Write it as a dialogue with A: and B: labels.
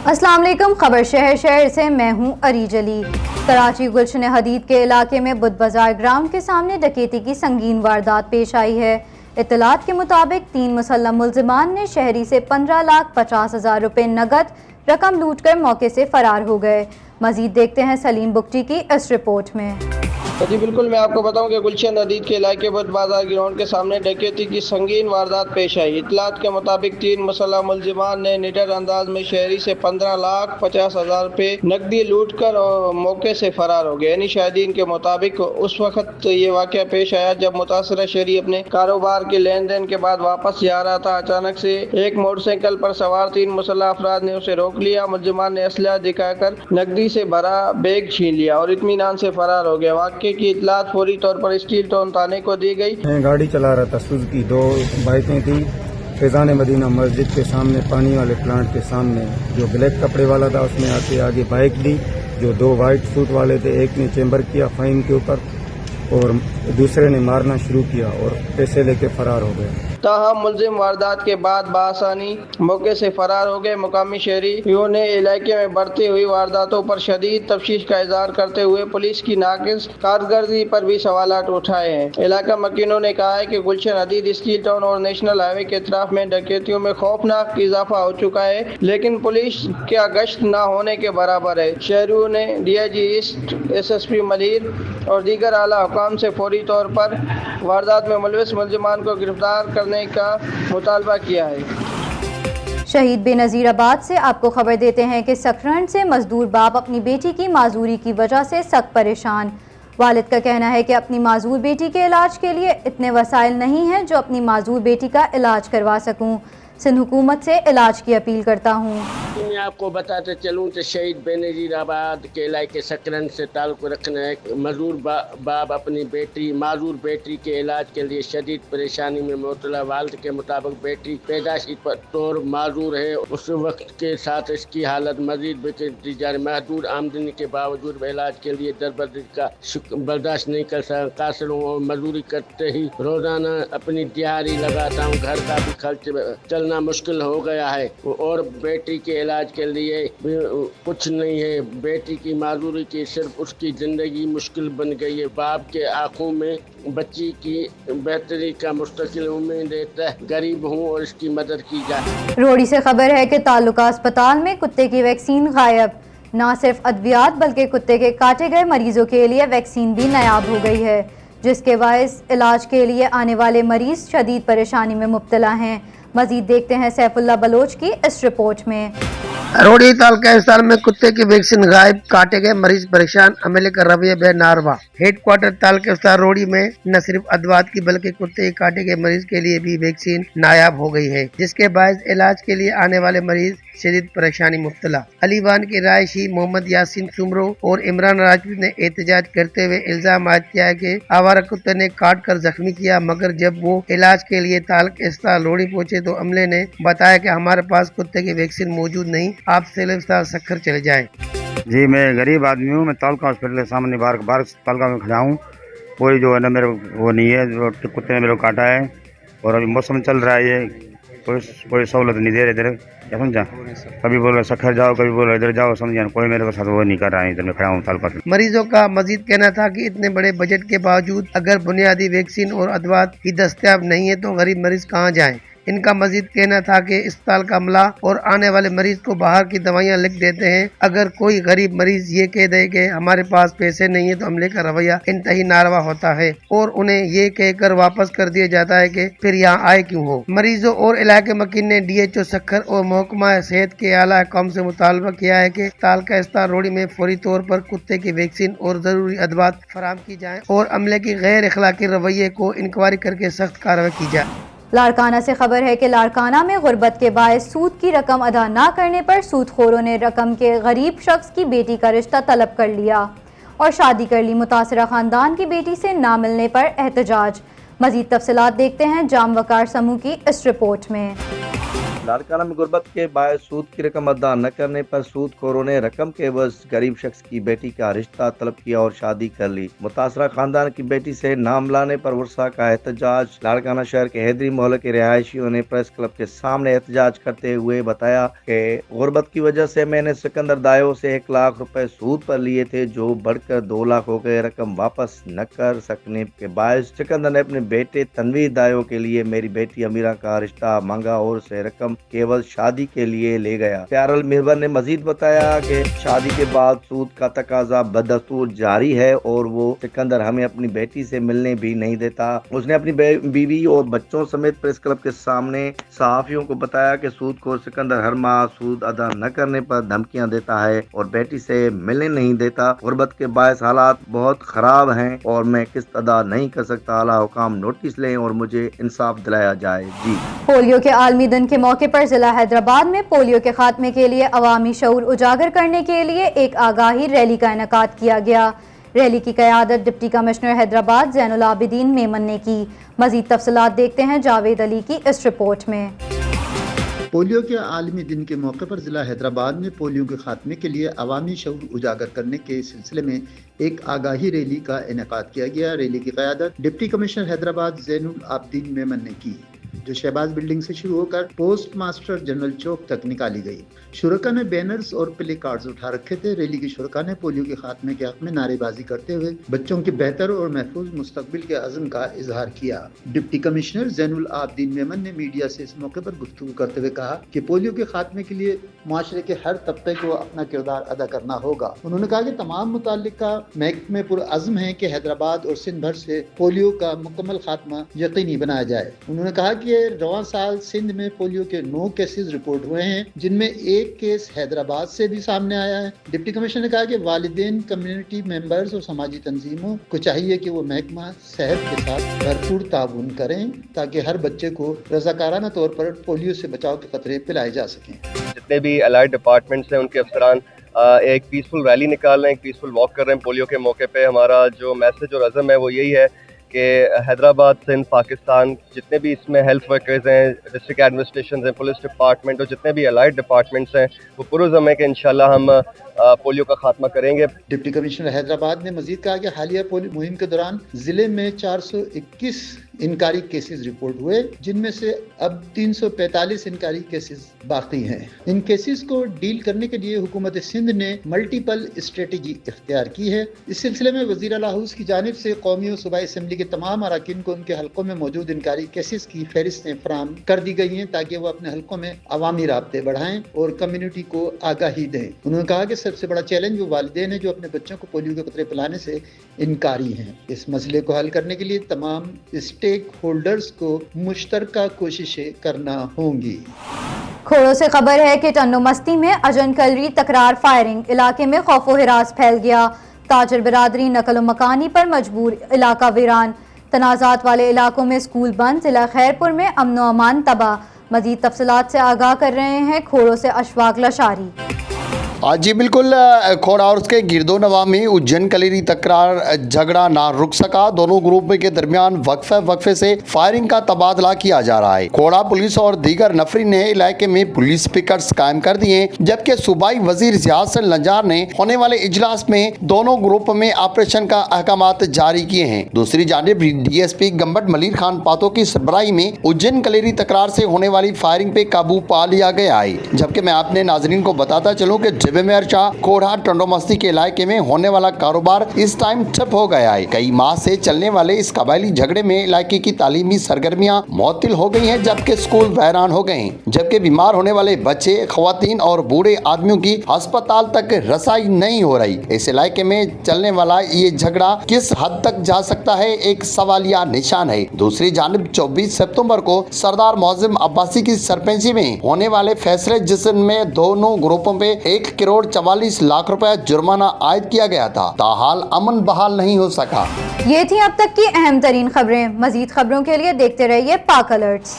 A: अस्सलाम वालेकुम। खबर शहर से मैं हूं अरीज अली। कराची गुलशन हदीद के इलाके में बुध बाजार ग्राउंड के सामने डकैती की संगीन वारदात पेश आई है। इत्तलात के मुताबिक 3 मुसल्लम मुल्जिमान ने शहरी से 15,50,000 रुपए नगद रकम लूट कर मौके से फरार हो गए। मजीद देखते हैं सलीम बुगटी की इस रिपोर्ट में।
B: जी बिल्कुल, मैं आपको बताऊं कि गुलशन हदीद के इलाके बुध बाजार ग्राउंड के सामने डकैती की संगीन वारदात पेश आई। इत्तलात के मुताबिक 3 मुसल्लम मुल्जिमान ने निडर अंदाज में शहरी से 15,50,000 रुपए नकदी लूट कर मौके से फरार हो गए। यानी शाहिदीन के मुताबिक उस वक्त ये वाक़या पेश आया जब मुतासरा शहरी अपने कारोबार के लेन देन के बाद वापस जा रहा था। अचानक से एक मोटरसाइकिल पर सवार 3 मुसल्लह अफराद ने उसे रोक लिया। मुल्जिमान ने असलहा दिखाकर नकदी से भरा बैग छीन लिया और इत्मीनान से फरार हो गया। वाक़ये की इत्तलात फौरी तौर पर स्टील टाउन थाने को दी गई।
C: मैं गाड़ी चला रहा था, सुजुकी 2 बाइकें थी। फैजान मदीना मस्जिद के सामने, पानी वाले प्लांट के सामने, जो ब्लैक कपड़े वाला था उसने आके आगे बाइक दी। जो 2 वाइट सूट वाले थे, एक ने चेंबर किया फाइन के ऊपर और दूसरे ने मारना शुरू किया और पैसे लेके फरार हो गए।
B: ताहम मुल्जिम वारदात के बाद बासानी मौके से फरार हो गए। मुकामी शहरियों ने इलाके में बढ़ती हुई वारदातों पर शदीद तफ्शीश का इजहार करते हुए पुलिस की नाकिस कारकर्दगी पर भी सवालात उठाए हैं। इलाका मकीनों ने कहा है कि गुलशन हदीद, स्टील टाउन और नेशनल हाईवे के अतराफ में डकैतियों में खौफनाक इजाफा हो चुका है, लेकिन पुलिस का गश्त न होने के बराबर है। शहरियों ने DIG ईस्ट, SSP मलिर और दीगर आला हुकाम से फौरी तौर पर वारदात में मुलविस मुल्जिमान को गिरफ्तार करने का मुतालबा किया है।
A: शहीद बेनज़ीराबाद से आपको खबर देते हैं कि सकरंड से मजदूर बाप अपनी बेटी की माजूरी की वजह से सख्त परेशान। वालिद का कहना है कि अपनी माजूर बेटी के इलाज के लिए इतने वसाइल नहीं हैं जो अपनी माजूर बेटी का इलाज करवा सकूं। सिंध हुकूमत से इलाज की अपील करता हूँ।
D: मैं आपको बताते चलूँ तो शहीद बेनज़ीराबाद के इलाके सकरन से ताल्लुक़ रखने एक मजदूर बाप अपनी माजूर बेटी के इलाज के लिए शदीद परेशानी में मुब्तला। वालिद के मुताबिक बेटी पैदाशी पर तौर माजूर है। उस वक्त के साथ इसकी हालत मजीद बिगड़ती जा रही। महदूद आमदनी के बावजूद इलाज के लिए दरबदर का बर्दाश्त नहीं कर सकता। कासिर हूँ और मजदूरी करते ही रोज़ाना अपनी दिहाड़ी लगाता हूँ। घर का भी खर्च चलना मुश्किल हो गया है और बेटी के इलाज के लिए कुछ नहीं है। बेटी की माजूरी की सिर्फ उसकी ज़िंदगी मुश्किल बन गई है। बाप के आंखों में बच्ची की बेहतरी का मुस्तकिल उम्मीद देता है। गरीब हूँ और इसकी मदद की जाए।
A: रोड़ी से खबर है कि ताल्लुका अस्पताल में कुत्ते की वैक्सीन गायब। न सिर्फ अद्वियात बल्कि कुत्ते के काटे गए मरीजों के लिए वैक्सीन भी नायाब हो गई है, जिसके बायस इलाज के लिए आने वाले मरीज शदीद परेशानी में मुब्तला हैं। मजीद देखते हैं सैफुल्लाह बलोच की इस रिपोर्ट में।
E: रोड़ी तालुका अस्पताल में कुत्ते की वैक्सीन गायब, काटे गए मरीज परेशान, अमले का रवैया बेनारवा। हेडक्वार्टर तालुका अस्पताल रोड़ी में न सिर्फ अद्वात की बल्कि कुत्ते के काटे गए मरीज के लिए भी वैक्सीन नायाब हो गई है, जिसके बायस इलाज के लिए आने वाले मरीज शदीद परेशानी मुब्तला। अलीवान के रायशी मोहम्मद यासीन सुमरो और इमरान राजपूत ने एहतजाज करते हुए इल्जाम आयद किया है कि आवारा कुत्ते ने काट कर जख्मी किया, मगर जब वो इलाज के लिए तालुका अस्पताल रोड़ी पहुंचे तो अमले ने बताया कि हमारे पास कुत्ते की वैक्सीन मौजूद नहीं, आप सिविल अस्पताल सखर चले जाएं।
C: जी मैं गरीब आदमी हूँ, मैं तालुका हॉस्पिटल के सामने बाहर तालुका में खड़ा हूँ। कोई जो है ना मेरे वो नहीं है, जो कुत्ते ने मेरे को काटा है और अभी मौसम चल रहा है, ये कोई सहूलत नहीं दे रहे इधर, क्या समझा। कभी बोल रहे सखर जाओ, कभी बोल रहे इधर जाओ, समझा। कोई मेरे साथ वो नहीं कर रहा है, इधर मैं खड़ा हूँ तालुका में।
E: मरीजों का मजीद कहना था कि इतने बड़े बजट के बावजूद अगर बुनियादी वैक्सीन और अदवात ही दस्तयाब नहीं है तो गरीब मरीज कहाँ जाएं। इनका मजीद कहना था कि अस्पताल का अमला और आने वाले मरीज को बाहर की दवाइयाँ लिख देते हैं। अगर कोई गरीब मरीज ये कह दे कि हमारे पास पैसे नहीं है तो अमले का रवैया इंतही नारवा होता है और उन्हें ये कहकर वापस कर दिया जाता है कि फिर यहाँ आए क्यों हो। मरीजों और इलाके मकीन ने DHO सखर और महकमा सेहत के आला हुकाम से मुतालबा किया है कि तालुका अस्पताल रोड़ी में फौरी तौर पर कुत्ते की वैक्सीन और जरूरी अदवात फराम की जाए और अमले की गैर अखलाकी रवैये को इंक्वायरी करके सख्त कार्रवाई की जाए।
A: लाड़काना से खबर है कि लाड़काना में गुर्बत के बायस सूद की रकम अदा न करने पर सूदखोरों ने रकम के गरीब शख्स की बेटी का रिश्ता तलब कर लिया और शादी कर ली। मुतासरा खानदान की बेटी से ना मिलने पर एहतजाज। मजीद तफसीलात देखते हैं जाम वकार समूह की इस रिपोर्ट में।
F: लाड़काना में गुर्बत के बायस सूद की रकम अदा न करने पर सूदखोरों ने रकम के एवज गरीब शख्स की बेटी का रिश्ता तलब किया और शादी कर ली। मुतासरा खानदान की बेटी से नाम लाने पर वर्षा का एहतजाज। लाड़काना शहर के हैदरी मोहल्ले के रिहायशियों ने प्रेस क्लब के सामने एहतजाज करते हुए बताया कि गुर्बत की वजह से मैंने सिकंदर दायो से 1 लाख रुपए सूद पर लिए थे, जो बढ़कर 2 लाख हो गए। रकम वापस न कर सकने के बायस सिकंदर ने अपने बेटे तनवीर दायो के लिए मेरी बेटी अमीरा का रिश्ता मांगा और उसे रकम केवल शादी के लिए ले गया। प्यारल मिहबर ने मजीद बताया कि शादी के बाद सूद का तकाजा बदस्तूर जारी है और वो सिकंदर हमें अपनी बेटी से मिलने भी नहीं देता। उसने अपनी बीवी और बच्चों समेत प्रेस क्लब के सामने सहाफियों को बताया कि सूदखोर सिकंदर हर माह सूद अदा न करने पर धमकियां देता है और बेटी से मिलने नहीं देता। गुर्बत के बायस हालात बहुत खराब हैं और मैं किस्त अदा नहीं कर सकता। आला हुकाम नोटिस लें और मुझे इंसाफ दिलाया जाए। जी।
A: पोलियो के आलमी दिन के मौके पर जिला हैदराबाद में पोलियो के खात्मे के लिए अवामी शऊर उजागर करने के लिए एक आगाही रैली का इनेकाद किया गया। रैली की क़यादत डिप्टी कमिश्नर हैदराबाद ज़ैनुल आबिदीन मेमन ने की। मज़ीद तफसीलात देखते हैं जावेद अली की इस रिपोर्ट में।
G: पोलियो के आलमी दिन के मौके पर ज़िला हैदराबाद में पोलियो के खात्मे के लिए अवामी शऊर उजागर करने के सिलसिले में एक आगाही रैली का इनेकाद किया गया। रैली की क़यादत डिप्टी कमिश्नर हैदराबाद ज़ैनुल आबिदीन मेमन ने की, जो शहबाज बिल्डिंग से शुरू होकर पोस्ट मास्टर जनरल चौक तक निकाली गई। शुरका ने बैनर्स और प्ले कार्ड्स उठा रखे थे। रैली की शुरका ने पोलियो के खात्मे के हक में नारेबाजी करते हुए बच्चों के बेहतर और महफूज मुस्तकबिल के अज़्म का इजहार किया। डिप्टी कमिश्नर ज़ैनुल आबिदीन मेमन ने मीडिया से इस मौके पर गुफ्तगू करते हुए कहा कि पोलियो के खात्मे के लिए माशरे के हर तबके को अपना किरदार अदा करना होगा। उन्होंने कहा कि तमाम मुताल्लिका महकमे पुरअज़्म हैं कि हैदराबाद और सिंध भर से पोलियो का मुकम्मल खात्मा यकीनी बनाया जाए। उन्होंने कहा कि रवां साल सिंध में पोलियो के 9 केसेस रिपोर्ट हुए हैं, जिनमें एक केस हैदराबाद से भी सामने आया है। डिप्टी कमिश्नर ने कहा कि वालिदैन, कम्युनिटी मेंबर्स और समाजी तंजीमों को चाहिए कि वो महकमा सेहत के साथ भरपूर ताउन करें ताकि हर बच्चे को रज़ाकाराना तौर पर पोलियो से बचाव के खतरे पिलाए जा सकें।
H: जितने भी अलाइड डिपार्टमेंट्स हैं उनके अफसरान एक पीसफुल रैली निकाल रहे हैं, एक पीसफुल वॉक कर रहे हैं। पोलियो के मौके पे हमारा जो मैसेज और अज़म है वो यही है कि हैदराबाद, सिंध, पाकिस्तान जितने भी इसमें हेल्थ वर्कर्स हैं, डिस्ट्रिक्ट एडमिनिस्ट्रेशन हैं, पुलिस डिपार्टमेंट और जितने भी अलाइड डिपार्टमेंट्स हैं, वो पुरज़म है कि इंशाल्लाह हम पोलियो का खात्मा करेंगे।
G: डिप्टी कमिश्नर हैदराबाद ने मजीद कहा कि हालिया पोलियो मुहिम के दौरान जिले में 421 इनकारी केसेस रिपोर्ट हुए, जिनमें से अब 345 इनकारी केसेस बाकी हैं। इन केसेस को डील करने के लिए हुकूमत सिंध ने मल्टीपल स्ट्रेटजी इख्तियार की है। इस सिलसिले में वज़ीर आला हाउस की जानिब से कौमी और सूबाई असम्बली के तमाम अराकीन को उनके हल्कों में मौजूद इनकारी केसेस की फहरिस्तें फराहम कर दी गई हैं ताकि वो अपने हल्कों में अवामी राब्ते बढ़ाएं और कम्युनिटी को आगाही दें। उन्होंने कहा कि सबसे बड़ा चैलेंज वो वालिदैन है जो अपने बच्चों को पोलियो के खतरे पिलाने से इनकारी हैं। इस मसले को हल करने के लिए तमाम स्टेक होल्डर्स को मुश्तरका कोशिशें करना होंगी।
A: खोड़ों से खबर है कि टन्नो मस्ती में अजन कलरी तकरार फायरिंग, इलाके में खौफ व हिरास फैल गया। ताजर बिरादरी नकल मकानी पर मजबूर, इलाका वीरान। तनाज़ात वाले इलाकों में स्कूल बंद, जिला खैरपुर में अमन व अमान तबाह। मजीद तफसीलात से आगाह कर रहे हैं खोड़ों से अशफाक लशारी।
I: जी बिल्कुल, खोड़ा और उसके गिरदो नवा में उज्जैन कलेरी तकरार झगड़ा ना रुक सका। दोनों ग्रुप के दरमियान वक्फे से फायरिंग का तबादला किया जा रहा है। खोड़ा पुलिस और दीगर नफरी ने इलाके में पुलिस पिकेट्स कायम कर दिए, जबकि सूबाई वजीर सियासत नजार ने होने वाले इजलास में दोनों ग्रुप में ऑपरेशन का अहकामात जारी किए हैं। दूसरी जानिब DSP गंबट मलिर खान पातो की सरबराही में उज्जैन कलेरी तकरार से होने वाली फायरिंग पे काबू पा लिया गया है। जबकि मैं आपने नाजरीन को बताता चलूँ कि मेयर शाह कोढ़ा टंडो मस्ती के इलाके में होने वाला कारोबार इस टाइम ठप हो गया है। कई माह से चलने वाले इस कबायली झगड़े में इलाके की तालीमी सरगर्मियां मुअत्तिल हो गई हैं, जबकि स्कूल वैरान हो गए हैं। जबकि बीमार होने वाले बच्चे, खवातीन और बूढ़े आदमियों की अस्पताल तक रसाई नहीं हो रही। इस इलाके में चलने वाला ये झगड़ा किस हद तक जा सकता है, एक सवालिया निशान है। दूसरी जानिब 24 सितंबर को सरदार मोअज़्ज़म अब्बासी की सरपंची में होने वाले फैसले, जिसमें दोनों ग्रुपों पे 1,44 लाख रुपए जुर्माना आयद किया गया था, ताहाल अमन बहाल नहीं हो सका।
A: ये थी अब तक की अहम तरीन खबरें। मजीद खबरों के लिए देखते रहिए पाक अलर्ट्स।